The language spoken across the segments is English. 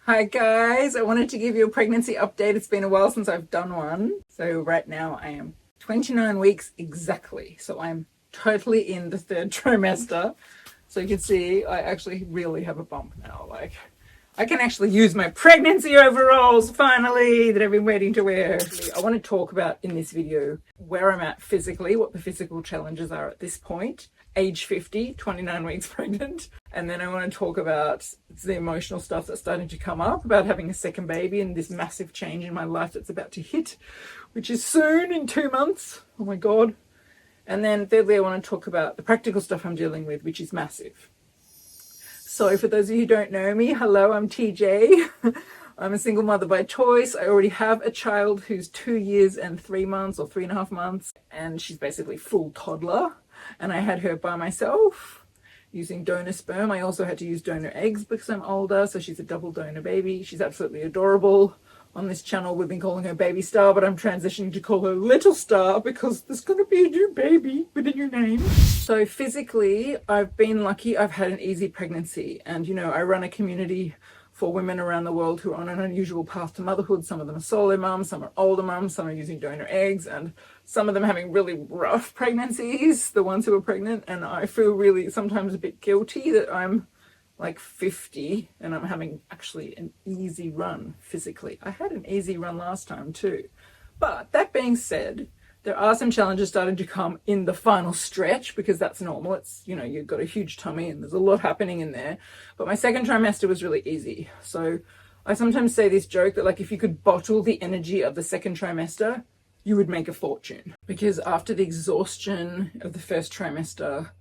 Hi guys, I wanted to give you a pregnancy update. It's been a while since I've done one. So right now I am 29 weeks exactly. So I'm totally in the third trimester. So you can see I actually really have a bump now. Like I can actually use my pregnancy overalls finally that I've been waiting to wear. I want to talk about in this video where I'm at physically, what the physical challenges are at this point. Age 50, 29 weeks pregnant. And then I want to talk about the emotional stuff that's starting to come up about having a second baby and this massive change in my life that's about to hit, which is soon in 2 months. Oh my God. And then thirdly, I want to talk about the practical stuff I'm dealing with, which is massive. So for those of you who don't know me, hello, I'm TJ. I'm a single mother by choice. I already have a child who's 2 years and 3 months or 3.5 months, and she's basically full toddler. And I had her by myself using donor sperm. I also had to use donor eggs because I'm older, so she's a double donor baby. She's absolutely adorable. On this channel, we've been calling her Baby Star, but I'm transitioning to call her Little Star because there's going to be a new baby with a new name. So physically, I've been lucky. I've had an easy pregnancy. And, you know, I run a community for women around the world who are on an unusual path to motherhood. Some of them are solo mums, some are older mums, some are using donor eggs, and some of them having really rough pregnancies, the ones who are pregnant. And I feel really sometimes a bit guilty that I'm like 50 and I'm having actually an easy run physically. I had an easy run last time too. But that being said, there are some challenges starting to come in the final stretch because that's normal. It's, you know, you've got a huge tummy and there's a lot happening in there. But my second trimester was really easy. So I sometimes say this joke that like if you could bottle the energy of the second trimester, you would make a fortune. Because after the exhaustion of the first trimester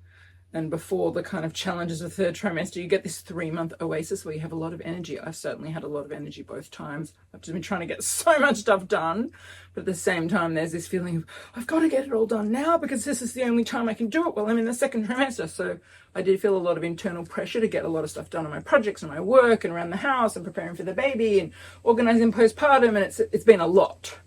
and before the kind of challenges of the third trimester, you get this 3-month oasis where you have a lot of energy. I've certainly had a lot of energy both times. I've just been trying to get so much stuff done. But at the same time, there's this feeling of, I've got to get it all done now because this is the only time I can do it while I'm in the second trimester. So I did feel a lot of internal pressure to get a lot of stuff done on my projects and my work and around the house and preparing for the baby and organizing postpartum. And it's been a lot.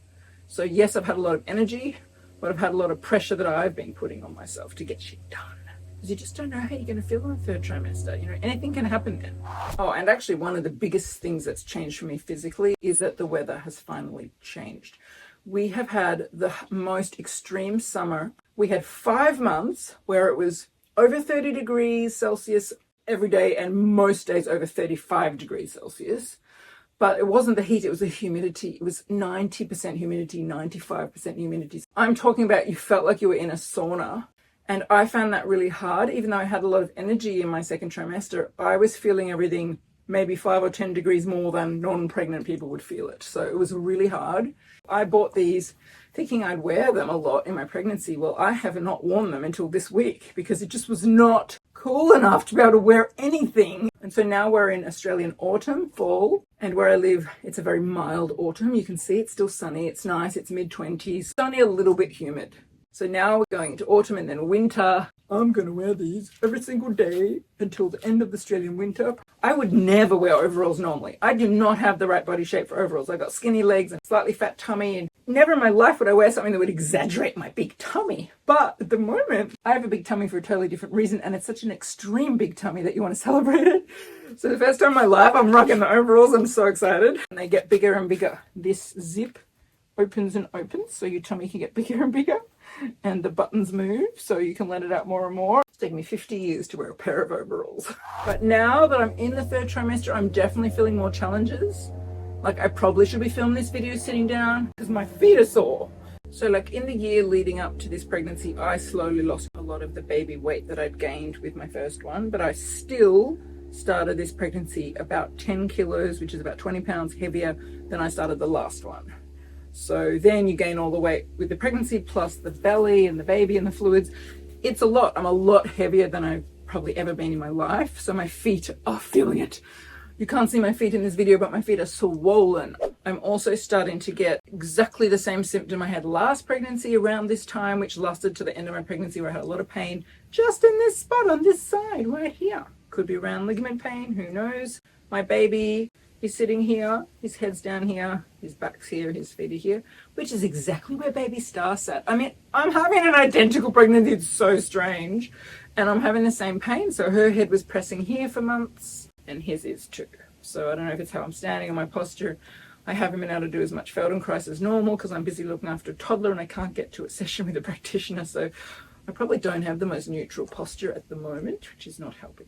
So yes, I've had a lot of energy, but I've had a lot of pressure that I've been putting on myself to get shit done. Because you just don't know how you're going to feel in the third trimester. You know, anything can happen then. Oh, and actually one of the biggest things that's changed for me physically is that the weather has finally changed. We have had the most extreme summer. We had 5 months where it was over 30 degrees Celsius every day and most days over 35 degrees Celsius. But it wasn't the heat, it was the humidity. It was 90% humidity, 95% humidity. I'm talking about you felt like you were in a sauna. And I found that really hard. Even though I had a lot of energy in my second trimester, I was feeling everything maybe 5 or 10 degrees more than non-pregnant people would feel it. So it was really hard. I bought these thinking I'd wear them a lot in my pregnancy. Well, I have not worn them until this week because it just was not cool enough to be able to wear anything. And so now we're in Australian autumn, fall, and where I live, it's a very mild autumn. You can see it's still sunny, it's nice, it's mid-20s. It's only a little bit humid. So now we're going into autumn and then winter. I'm going to wear these every single day until the end of the Australian winter. I would never wear overalls normally. I do not have the right body shape for overalls. I've got skinny legs and slightly fat tummy, and never in my life would I wear something that would exaggerate my big tummy. But at the moment, I have a big tummy for a totally different reason, and it's such an extreme big tummy that you want to celebrate it. So the first time in my life, I'm rocking the overalls. I'm so excited. And they get bigger and bigger. This zip opens and opens, so your tummy can get bigger and bigger. And the buttons move so you can let it out more and more. It's taken me 50 years to wear a pair of overalls. But now that I'm in the third trimester, I'm definitely feeling more challenges. Like I probably should be filming this video sitting down because my feet are sore. So like in the year leading up to this pregnancy, I slowly lost a lot of the baby weight that I'd gained with my first one, but I still started this pregnancy about 10 kilos, which is about 20 pounds heavier than I started the last one. So then you gain all the weight with the pregnancy plus the belly and the baby and the fluids. It's a lot. I'm a lot heavier than I've probably ever been in my life. So my feet are feeling it. You can't see my feet in this video, but my feet are swollen. I'm also starting to get exactly the same symptom I had last pregnancy around this time, which lasted to the end of my pregnancy where I had a lot of pain just in this spot on this side right here. Could be around ligament pain, who knows? My baby, he's sitting here, his head's down here, his back's here, his feet are here, which is exactly where baby Star sat. I mean, I'm having an identical pregnancy, it's so strange. And I'm having the same pain, so her head was pressing here for months, and his is too. So I don't know if it's how I'm standing or my posture. I haven't been able to do as much Feldenkrais as normal because I'm busy looking after a toddler and I can't get to a session with a practitioner. So I probably don't have the most neutral posture at the moment, which is not helping.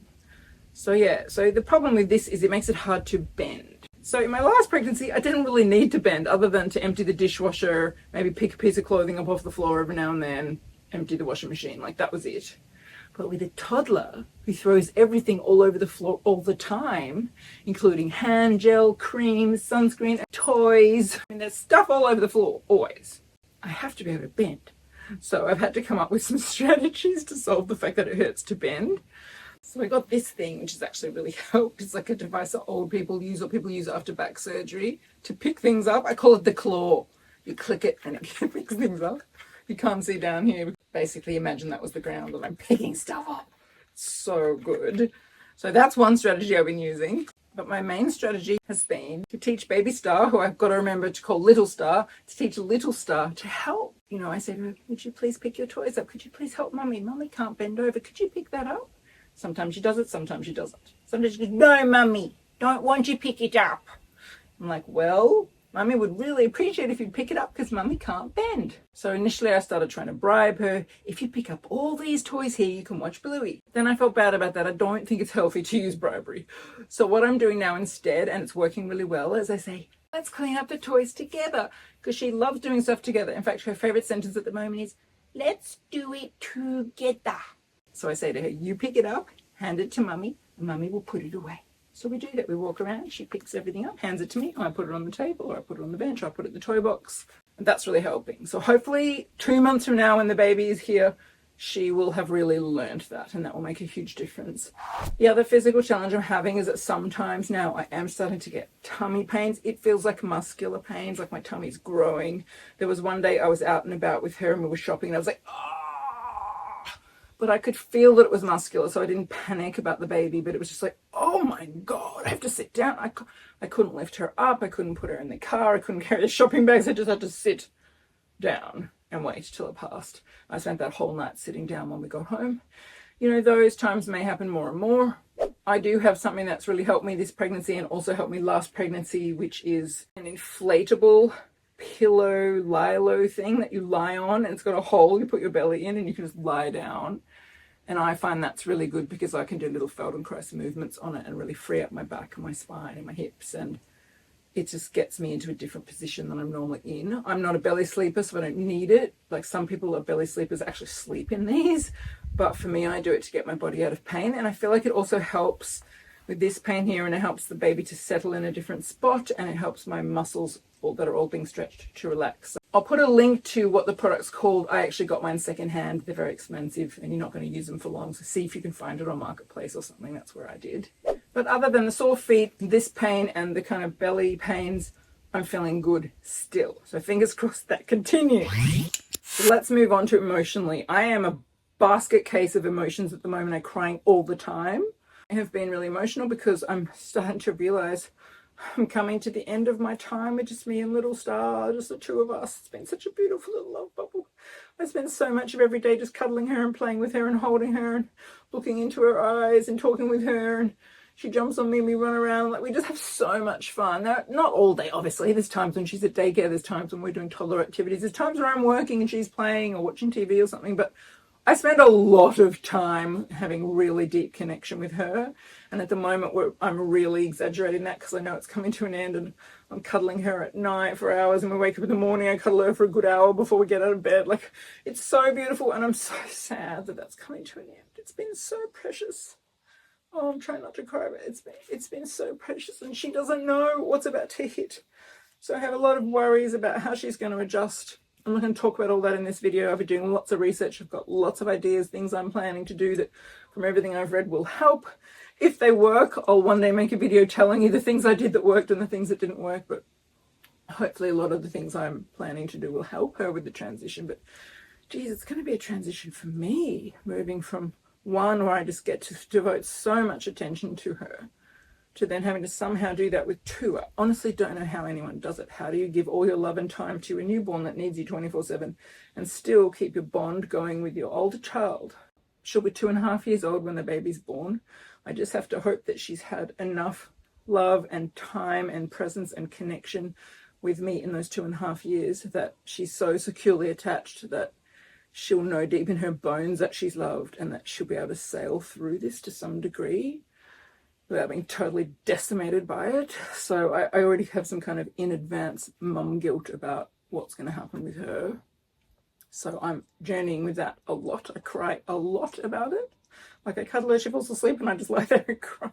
So yeah, so the problem with this is it makes it hard to bend. So in my last pregnancy, I didn't really need to bend other than to empty the dishwasher, maybe pick a piece of clothing up off the floor every now and then, empty the washing machine, like that was it. But with a toddler who throws everything all over the floor all the time, including hand gel, creams, sunscreen, toys, I mean, there's stuff all over the floor, always. I have to be able to bend. So I've had to come up with some strategies to solve the fact that it hurts to bend. So I got this thing, which has actually really helped. It's like a device that old people use or people use after back surgery to pick things up. I call it the claw. You click it and it picks things up. You can't see down here. Basically, imagine that was the ground and I'm picking stuff up. So good. So that's one strategy I've been using. But my main strategy has been to teach baby Star, who I've got to remember to call Little Star, to teach Little Star to help. You know, I say to her, would you please pick your toys up? Could you please help Mummy? Mummy can't bend over. Could you pick that up? Sometimes she does it, sometimes she doesn't. Sometimes she goes, no, Mummy, don't want you pick it up. I'm like, well, Mummy would really appreciate if you'd pick it up because Mummy can't bend. So initially I started trying to bribe her. If you pick up all these toys here, you can watch Bluey. Then I felt bad about that. I don't think it's healthy to use bribery. So what I'm doing now instead, and it's working really well, is I say, let's clean up the toys together, because she loves doing stuff together. In fact, her favorite sentence at the moment is, let's do it together. So I say to her, you pick it up, hand it to Mummy, and Mummy will put it away. So we do that. We walk around, she picks everything up, hands it to me, I put it on the table, or I put it on the bench, or I put it in the toy box. And that's really helping. So hopefully 2 months from now when the baby is here, she will have really learned that, and that will make a huge difference. The other physical challenge I'm having is that sometimes now I am starting to get tummy pains. It feels like muscular pains, like my tummy's growing. There was one day I was out and about with her and we were shopping and I was like, oh, but I could feel that it was muscular, so I didn't panic about the baby, but it was just like, oh my God, I have to sit down. I couldn't lift her up. I couldn't put her in the car. I couldn't carry the shopping bags. I just had to sit down and wait till it passed. I spent that whole night sitting down when we got home. You know, those times may happen more and more. I do have something that's really helped me this pregnancy and also helped me last pregnancy, which is an inflatable pillow lilo thing that you lie on, and it's got a hole you put your belly in and you can just lie down. And I find that's really good because I can do little Feldenkrais movements on it and really free up my back and my spine and my hips, and it just gets me into a different position than I'm normally in. I'm not a belly sleeper, so I don't need it. Like some people are belly sleepers, actually sleep in these, but for me, I do it to get my body out of pain. And I feel like it also helps with this pain here, and it helps the baby to settle in a different spot, and it helps my muscles that are all being stretched to relax. I'll put a link to what the product's called. I actually got mine secondhand. They're very expensive and you're not going to use them for long. So see if you can find it on Marketplace or something. That's where I did. But other than the sore feet, this pain and the kind of belly pains, I'm feeling good still. So fingers crossed that continues. So let's move on to emotionally. I am a basket case of emotions at the moment. I'm crying all the time. I have been really emotional because I'm starting to realize I'm coming to the end of my time with just me and Little Star, just the two of us. It's been such a beautiful little love bubble. I spend so much of every day just cuddling her and playing with her and holding her and looking into her eyes and talking with her, and she jumps on me and we run around. Like, we just have so much fun. Now, not all day, obviously. There's times when she's at daycare, there's times when we're doing toddler activities, there's times where I'm working and she's playing or watching TV or something, but I spend a lot of time having really deep connection with her. And at the moment, I'm really exaggerating that because I know it's coming to an end, and I'm cuddling her at night for hours, and we wake up in the morning, I cuddle her for a good hour before we get out of bed. Like, it's so beautiful, and I'm so sad that that's coming to an end. It's been so precious. Oh, I'm trying not to cry, but it's been so precious, and she doesn't know what's about to hit. So I have a lot of worries about how she's going to adjust. I'm not going to talk about all that in this video. I've been doing lots of research. I've got lots of ideas, things I'm planning to do that from everything I've read will help. If they work, I'll one day make a video telling you the things I did that worked and the things that didn't work. But hopefully a lot of the things I'm planning to do will help her with the transition. But geez, it's going to be a transition for me, moving from one where I just get to devote so much attention to her to then having to somehow do that with two. I honestly don't know how anyone does it. How do you give all your love and time to a newborn that needs you 24/7 and still keep your bond going with your older child? She'll be 2.5 years old when the baby's born. I just have to hope that she's had enough love and time and presence and connection with me in those 2.5 years that she's so securely attached that she'll know deep in her bones that she's loved and that she'll be able to sail through this to some degree without being totally decimated by it. So I already have some kind of in advance mum guilt about what's going to happen with her. So I'm journeying with that a lot. I cry a lot about it. Like I cuddle her, she falls asleep and I just lie there and cry.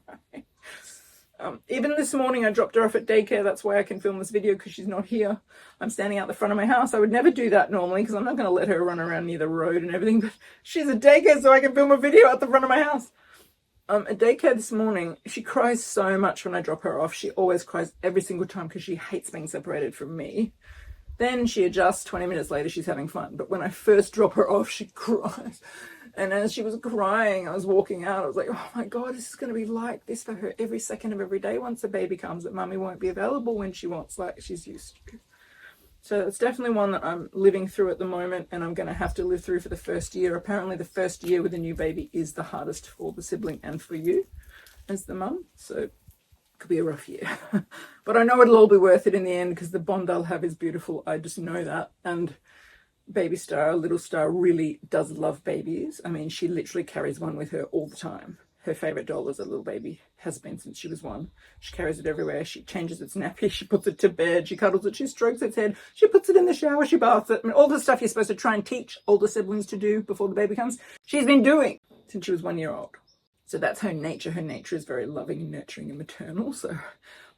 Even this morning I dropped her off at daycare. That's why I can film this video, because she's not here. I'm standing out the front of my house. I would never do that normally because I'm not going to let her run around near the road and everything, but she's at daycare so I can film a video at the front of my house. At daycare this morning, she cries so much when I drop her off. She always cries every single time because she hates being separated from me. Then she adjusts. 20 minutes later, she's having fun. But when I first drop her off, she cries. And as she was crying, I was walking out. I was like, oh my God, this is going to be like this for her every second of every day once the baby comes, that mummy won't be available when she wants, like she's used to. So it's definitely one that I'm living through at the moment, and I'm going to have to live through for the first year. Apparently the first year with a new baby is the hardest for the sibling and for you as the mum. So it could be a rough year. But I know it'll all be worth it in the end because the bond I'll have is beautiful. I just know that. And Baby Star, little Star, really does love babies. I mean, she literally carries one with her all the time. Her favorite doll as a little baby, has been since she was 1. She carries it everywhere. She changes its nappy. She puts it to bed. She cuddles it. She strokes its head. She puts it in the shower. She baths it. I mean, all the stuff you're supposed to try and teach older siblings to do before the baby comes, she's been doing since she was 1 year old. So that's her nature. Her nature is very loving and nurturing and maternal. So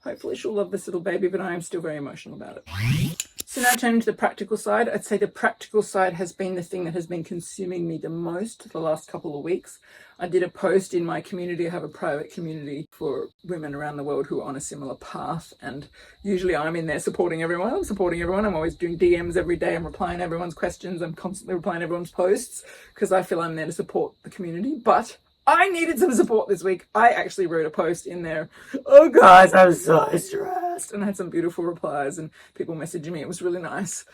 hopefully she'll love this little baby, but I am still very emotional about it. So now turning to the practical side, I'd say the practical side has been the thing that has been consuming me the most the last couple of weeks. I did a post in my community. I have a private community for women around the world who are on a similar path. And usually I'm in there supporting everyone. I'm always doing DMs every day. I'm replying everyone's questions. I'm constantly replying everyone's posts because I feel I'm there to support the community. But I needed some support this week. I actually wrote a post in there. Oh guys, I'm so stressed. And I had some beautiful replies and people messaging me. It was really nice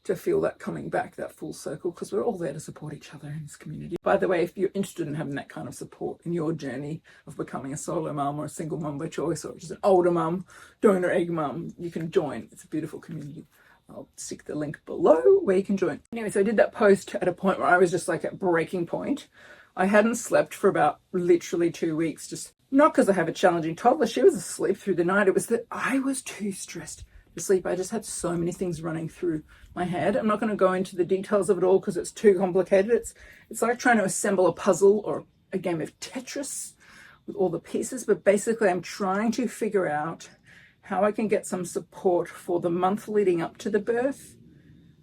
to feel that coming back, that full circle, because we're all there to support each other in this community. By the way, if you're interested in having that kind of support in your journey of becoming a solo mum or a single mum by choice, or just an older mum, donor egg mum, you can join. It's a beautiful community. I'll stick the link below where you can join. Anyway, so I did that post at a point where I was just like at breaking point. I hadn't slept for about literally 2 weeks, just not because I have a challenging toddler. She was asleep through the night. It was that I was too stressed to sleep. I just had so many things running through my head. I'm not going to go into the details of it all because it's too complicated. It's like trying to assemble a puzzle or a game of Tetris with all the pieces. But basically, I'm trying to figure out how I can get some support for the month leading up to the birth,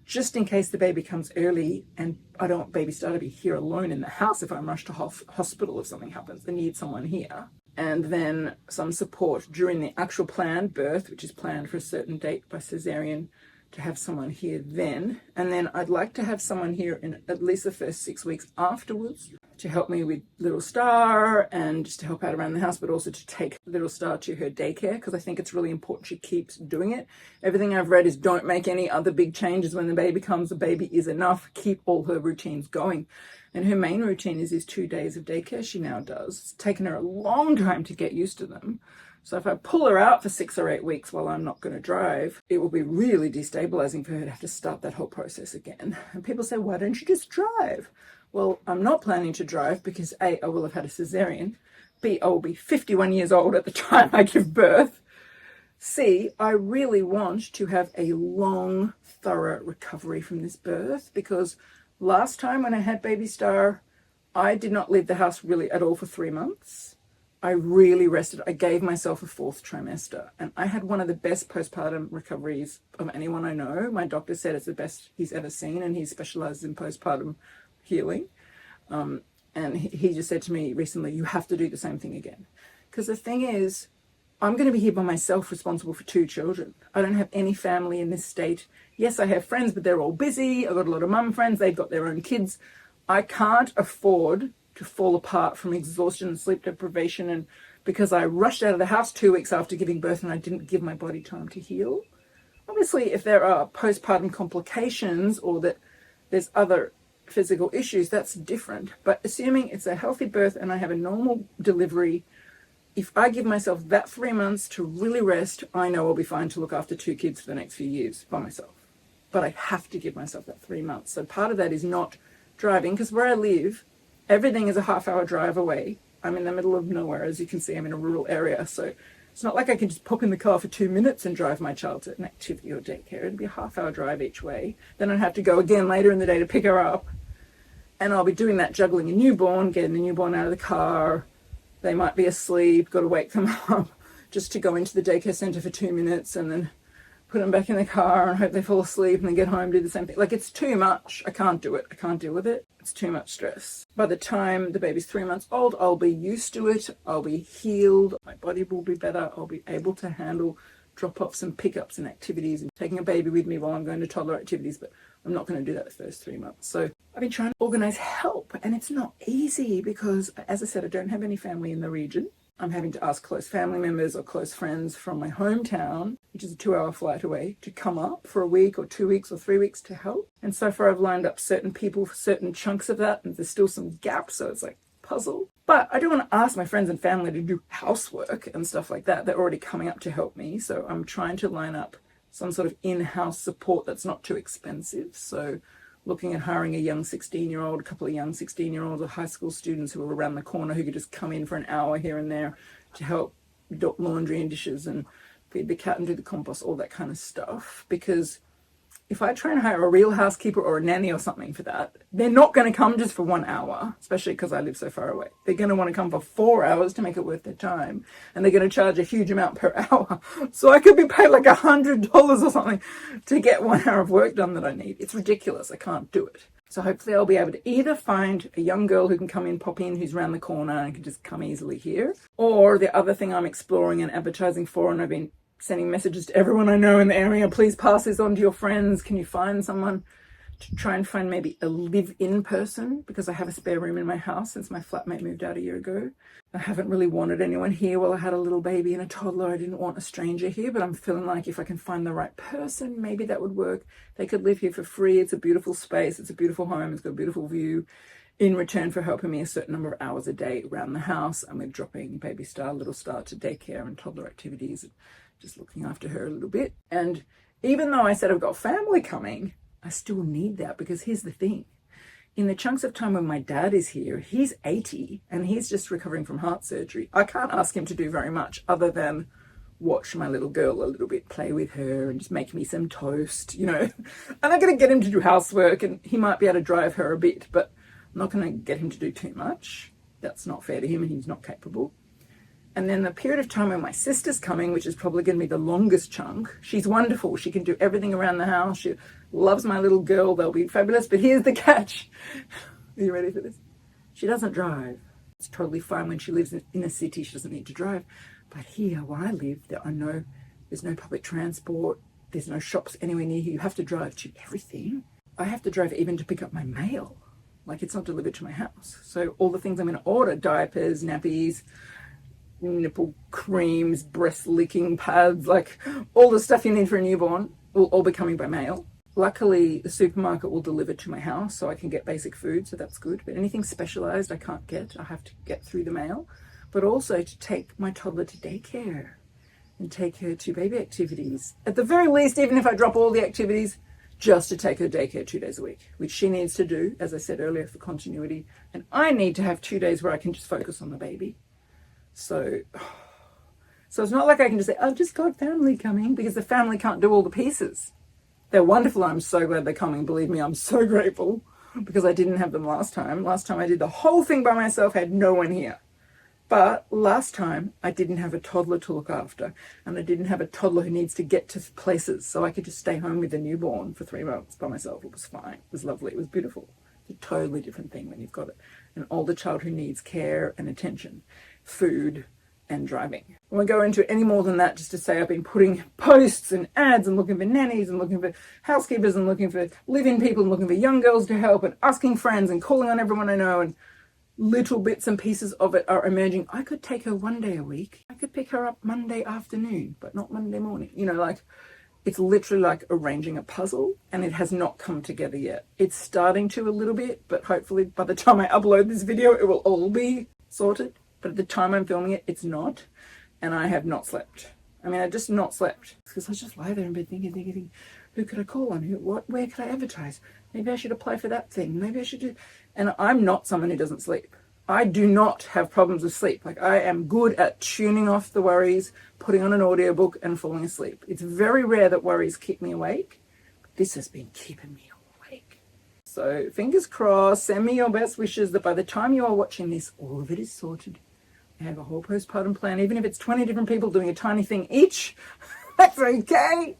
just in case the baby comes early and I don't want Baby Star to be here alone in the house if I'm rushed to hospital if something happens. I need someone here. And then some support during the actual planned birth, which is planned for a certain date by cesarean, to have someone here then. And then I'd like to have someone here in at least the first 6 weeks afterwards to help me with little Star and just to help out around the house, but also to take little Star to her daycare because I think it's really important she keeps doing it. Everything I've read is don't make any other big changes when the baby comes. The baby is enough. Keep all her routines going. And her main routine is these 2 days of daycare she now does. It's taken her a long time to get used to them. So if I pull her out for 6 or 8 weeks while I'm not going to drive, it will be really destabilizing for her to have to start that whole process again. And people say, why don't you just drive? Well, I'm not planning to drive because A, I will have had a cesarean. B, I will be 51 years old at the time I give birth. C, I really want to have a long, thorough recovery from this birth because last time when I had Baby Star, I did not leave the house really at all for 3 months. I really rested. I gave myself a 4th trimester and I had one of the best postpartum recoveries of anyone I know. My doctor said it's the best he's ever seen and he specializes in postpartum healing. And he just said to me recently, you have to do the same thing again. Because the thing is, I'm going to be here by myself responsible for 2 children. I don't have any family in this state. Yes, I have friends, but they're all busy. I've got a lot of mum friends. They've got their own kids. I can't afford to fall apart from exhaustion and sleep deprivation, and because I rushed out of the house 2 weeks after giving birth and I didn't give my body time to heal. Obviously, if there are postpartum complications or that there's other physical issues, that's different. But assuming it's a healthy birth and I have a normal delivery, if I give myself that 3 months to really rest, I know I'll be fine to look after 2 kids for the next few years by myself. But I have to give myself that 3 months. So part of that is not driving, because where I live, everything is a half-hour drive away. I'm in the middle of nowhere. As you can see, I'm in a rural area. So it's not like I can just pop in the car for 2 minutes and drive my child to an activity or daycare. It'd be a half-hour drive each way. Then I'd have to go again later in the day to pick her up. And I'll be doing that, juggling a newborn, getting the newborn out of the car. They might be asleep, got to wake them up just to go into the daycare centre for 2 minutes and then put them back in the car and hope they fall asleep and then get home, do the same thing. Like, it's too much. I can't do it. I can't deal with it. It's too much stress. By the time the baby's 3 months old, I'll be used to it. I'll be healed. My body will be better. I'll be able to handle drop-offs and pickups and activities and taking a baby with me while I'm going to toddler activities, but I'm not going to do that the first 3 months. So I've been trying to organise help, and it's not easy because, as I said, I don't have any family in the region. I'm having to ask close family members or close friends from my hometown, which is a 2-hour flight away, to come up for a week or 2 weeks or 3 weeks to help. And so far I've lined up certain people for certain chunks of that, and there's still some gaps, so it's like a puzzle. But I don't want to ask my friends and family to do housework and stuff like that. They're already coming up to help me, so I'm trying to line up some sort of in-house support that's not too expensive. So looking at hiring a young 16-year-old, a couple of young 16-year-olds or high school students who are around the corner who could just come in for an hour here and there to help do laundry and dishes and feed the cat and do the compost, all that kind of stuff. Because if I try and hire a real housekeeper or a nanny or something for that, they're not going to come just for 1 hour, especially because I live so far away. They're going to want to come for 4 hours to make it worth their time, and they're going to charge a huge amount per hour. So I could be paid like $100 or something to get 1 hour of work done that I need. It's ridiculous. I can't do it. So hopefully I'll be able to either find a young girl who can come in, pop in, who's around the corner and can just come easily here, or the other thing I'm exploring and advertising for, and I've been sending messages to everyone I know in the area, please pass this on to your friends. Can you find someone to try and find maybe a live-in person? Because I have a spare room in my house since my flatmate moved out a year ago. I haven't really wanted anyone here while I had a little baby and a toddler. I didn't want a stranger here, but I'm feeling like if I can find the right person, maybe that would work. They could live here for free. It's a beautiful space. It's a beautiful home. It's got a beautiful view, in return for helping me a certain number of hours a day around the house. And we're dropping baby Star, little Star, to daycare and toddler activities, just looking after her a little bit. And even though I said I've got family coming, I still need that, because here's the thing. In the chunks of time when my dad is here, he's 80 and he's just recovering from heart surgery. I can't ask him to do very much other than watch my little girl a little bit, play with her and just make me some toast, you know. I'm not going to get him to do housework, and he might be able to drive her a bit, but I'm not going to get him to do too much. That's not fair to him, and he's not capable. And then the period of time when my sister's coming, which is probably going to be the longest chunk, she's wonderful. She can do everything around the house. She loves my little girl. They'll be fabulous. But here's the catch. Are you ready for this? She doesn't drive. It's totally fine when she lives in a city. She doesn't need to drive. But here where I live, there's no public transport. There's no shops anywhere near here. You have to drive to everything. I have to drive even to pick up my mail. Like, it's not delivered to my house. So all the things I'm going to order, diapers, nappies, nipple creams, breast licking pads, like all the stuff you need for a newborn will all be coming by mail. Luckily, the supermarket will deliver to my house so I can get basic food, so that's good. But anything specialized I can't get. I have to get through the mail. But also to take my toddler to daycare and take her to baby activities. At the very least, even if I drop all the activities, just to take her to daycare 2 days a week, which she needs to do, as I said earlier, for continuity. And I need to have 2 days where I can just focus on the baby. So it's not like I can just say, I've just got family coming, because the family can't do all the pieces. They're wonderful. I'm so glad they're coming. Believe me, I'm so grateful, because I didn't have them last time. Last time I did the whole thing by myself, had no one here. But last time I didn't have a toddler to look after, and I didn't have a toddler who needs to get to places, so I could just stay home with a newborn for 3 months by myself. It was fine. It was lovely. It was beautiful. It's a totally different thing when you've got an older child who needs care and attention, food and driving. I won't go into any more than that, just to say I've been putting posts and ads and looking for nannies and looking for housekeepers and looking for live-in people and looking for young girls to help and asking friends and calling on everyone I know, and little bits and pieces of it are emerging. I could take her 1 day a week. I could pick her up Monday afternoon, but not Monday morning. You know, like, it's literally like arranging a puzzle, and it has not come together yet. It's starting to a little bit, but hopefully by the time I upload this video, it will all be sorted. but at the time I'm filming it, it's not. And I have not slept. I mean, I just not slept because I just lie there in bed thinking, who could I call on? Where could I advertise? Maybe I should apply for that thing. Maybe I should do. And I'm not someone who doesn't sleep. I do not have problems with sleep. Like, I am good at tuning off the worries, putting on an audiobook and falling asleep. It's very rare that worries keep me awake. But this has been keeping me awake. So fingers crossed, send me your best wishes that by the time you are watching this, all of it is sorted. I have a whole postpartum plan, even if it's 20 different people doing a tiny thing each. That's okay.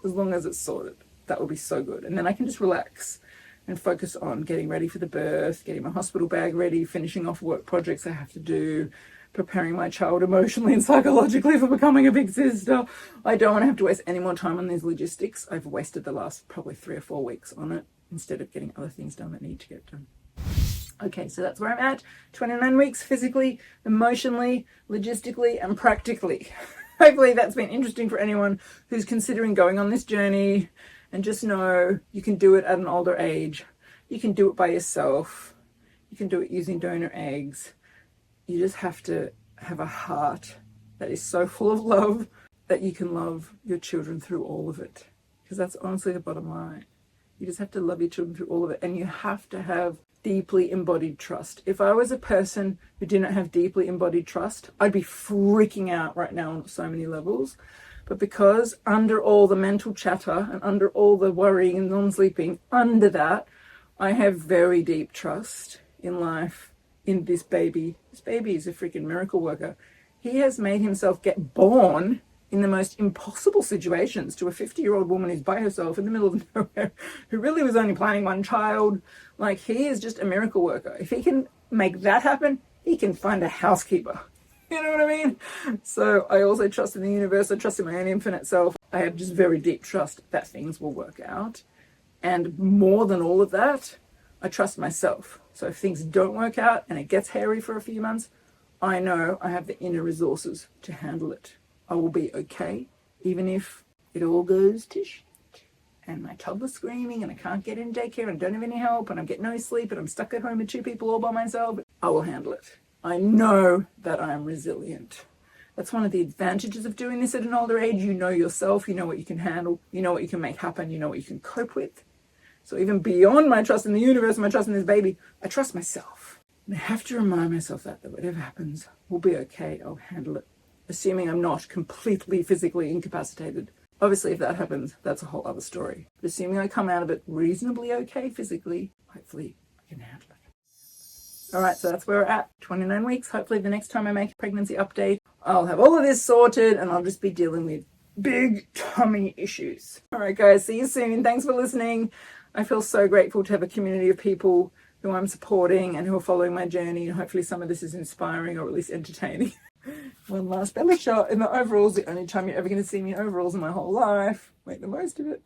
As long as it's sorted. That will be so good. And then I can just relax and focus on getting ready for the birth, getting my hospital bag ready, finishing off work projects I have to do, preparing my child emotionally and psychologically for becoming a big sister. I don't want to have to waste any more time on these logistics. I've wasted the last probably 3 or 4 weeks on it instead of getting other things done that need to get done. Okay, so that's where I'm at. 29 weeks physically, emotionally, logistically, and practically. Hopefully that's been interesting for anyone who's considering going on this journey. And just know you can do it at an older age. You can do it by yourself. You can do it using donor eggs. You just have to have a heart that is so full of love that you can love your children through all of it. Because that's honestly the bottom line. You just have to love your children through all of it. And you have to have deeply embodied trust. If I was a person who didn't have deeply embodied trust, I'd be freaking out right now on so many levels. But because under all the mental chatter and under all the worrying and non-sleeping, under that, I have very deep trust in life, in this baby. This baby is a freaking miracle worker. He has made himself get born in the most impossible situations to a 50-year-old woman who's by herself in the middle of nowhere, who really was only planning one child. Like, he is just a miracle worker. If he can make that happen, he can find a housekeeper. You know what I mean? So I also trust in the universe. I trust in my own infinite self. I have just very deep trust that things will work out. And more than all of that, I trust myself. So if things don't work out and it gets hairy for a few months, I know I have the inner resources to handle it. I will be okay, even if it all goes to shit and my toddler's screaming and I can't get in daycare and don't have any help and I'm getting no sleep and I'm stuck at home with 2 people all by myself. I will handle it. I know that I am resilient. That's one of the advantages of doing this at an older age. You know yourself, you know what you can handle, you know what you can make happen, you know what you can cope with. So even beyond my trust in the universe, my trust in this baby, I trust myself. And I have to remind myself that whatever happens, we'll be okay, I'll handle it. Assuming I'm not completely physically incapacitated. Obviously, if that happens, that's a whole other story. But assuming I come out of it reasonably okay physically, hopefully I can handle it. All right, so that's where we're at, 29 weeks. Hopefully the next time I make a pregnancy update, I'll have all of this sorted and I'll just be dealing with big tummy issues. All right, guys, see you soon. Thanks for listening. I feel so grateful to have a community of people who I'm supporting and who are following my journey. And hopefully some of this is inspiring or at least entertaining. One last belly shot in the overalls, the only time you're ever going to see me in overalls in my whole life. Make the most of it.